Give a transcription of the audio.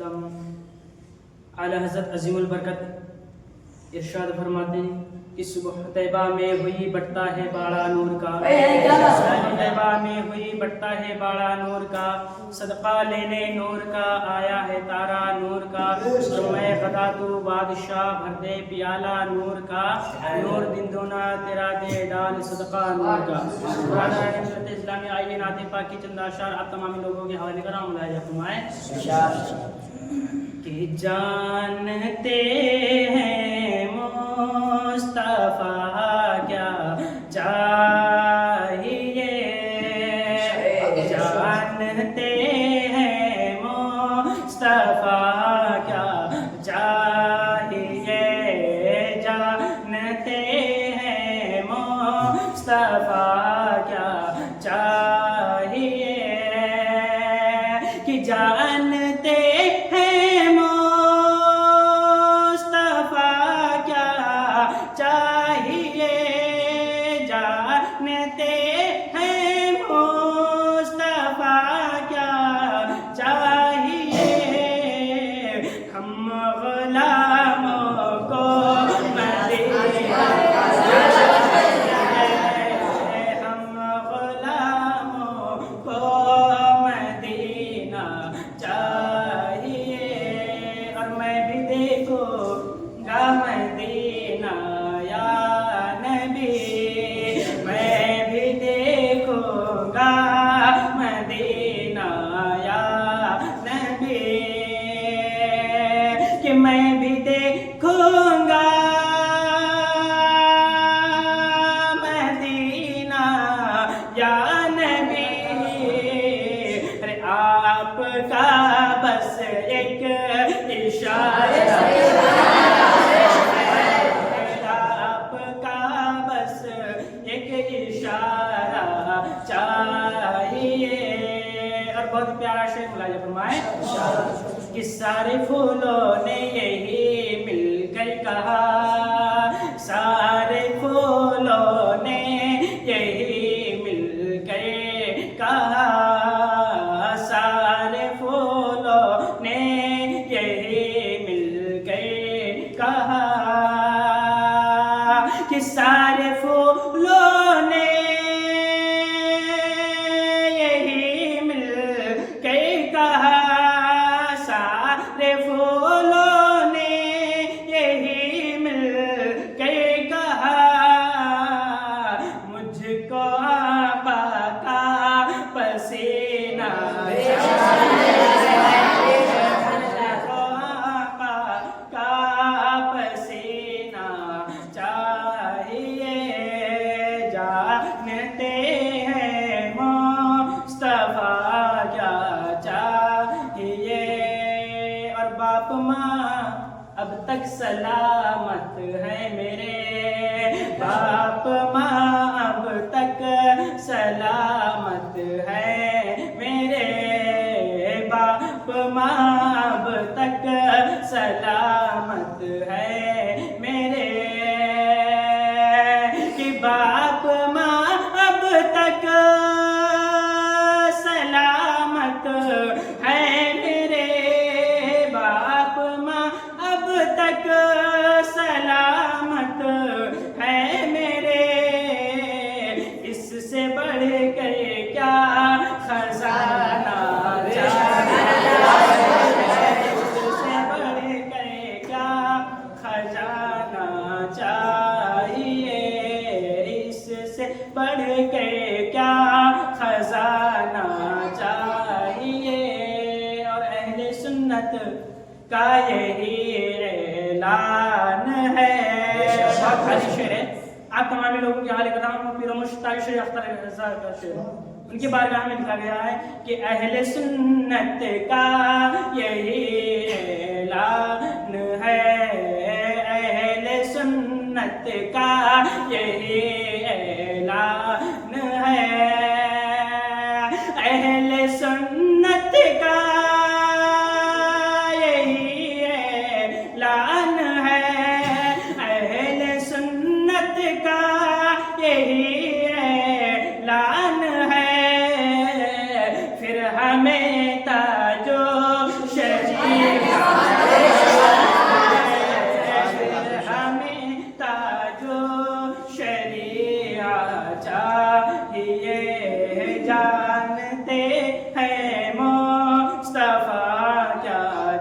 وسلم اعلیٰ حضرت عظیم البرکت ارشاد فرماتے ہیں کہ صبح طیبہ میں ہوئی بٹتا ہے باڑا نور کا، صبح طیبہ میں ہوئی بٹتا ہے باڑا نور کا، صدقہ لینے نور کا آیا ہے تارا نور کا، میں خدا تو بادشاہ بھر دے پیالہ نور کا، نور دن دونا تیرا دے ڈال صدقہ نور کا۔ برادر نصرت اسلامی آئیے نعت پاک کی چند اشعار آپ تمام لوگوں کے حوالے کر رہا ہوں، ملاحظہ فرمائیں کہ جانتے ہیں مصطفیٰ کیا چاہیے، جانتے ہیں مصطفیٰ کیا چاہیے، جانتے ہیں مصطفیٰ کیا چاہیے، کہ جانتے میں بھی دیکھوں گا مدینہ یا نبی، ارے آپ کا بس ایک اشارہ، آپ کا بس ایک اشارہ چاہیے۔ اور بہت پیارا شعر ملاحظہ فرمائیں کہ سارے پھولوں نے یہی مل کر کہا، سارے پھولوں نے یہی مل کر کہا، سارے پھولوں نے یہی مل کر کہا، کہ سارے پھولوں نے یہی مل کر کہا، پھولوں نے یہی مل کے کہا، مجھ کو آقا کا پسینہ چاہیے، جانتے ہیں مصطفیٰ کیا چاہیے۔ باپ ماں اب تک سلامت ہے میرے، باپ ماں اب تک سلامت ہے میرے، باپ ماں اب تک سلامت ہے میرے، کہ باپ ماں اب تک سلامت ہے میرے، باپ ماں اب تک سلامت ہے میرے، اس سے بڑھ کر کیا خزانہ چاہیے، اس سے بڑھ کر کیا خزانہ چاہیے، اس سے بڑھ کر کیا خزانہ چاہیے۔ اور اہل سنت کا یہی اعلان ہے، بہت بھاری شعر ہے، آپ تمام لوگوں کے حوالے کرتا ہوں۔ پیر مشتاق شیخ اختر رضا کا شعر، ان کی بارگاہ میں لکھا گیا ہے کہ اہل سنت کا یہی اعلان ہے، اہل سنت کا یہی اعلان ہے، اہل سنت کا یہی اعلان ہے، اہل سنت کا یہی اعلان ہے، پھر ہمیں تاج و شریف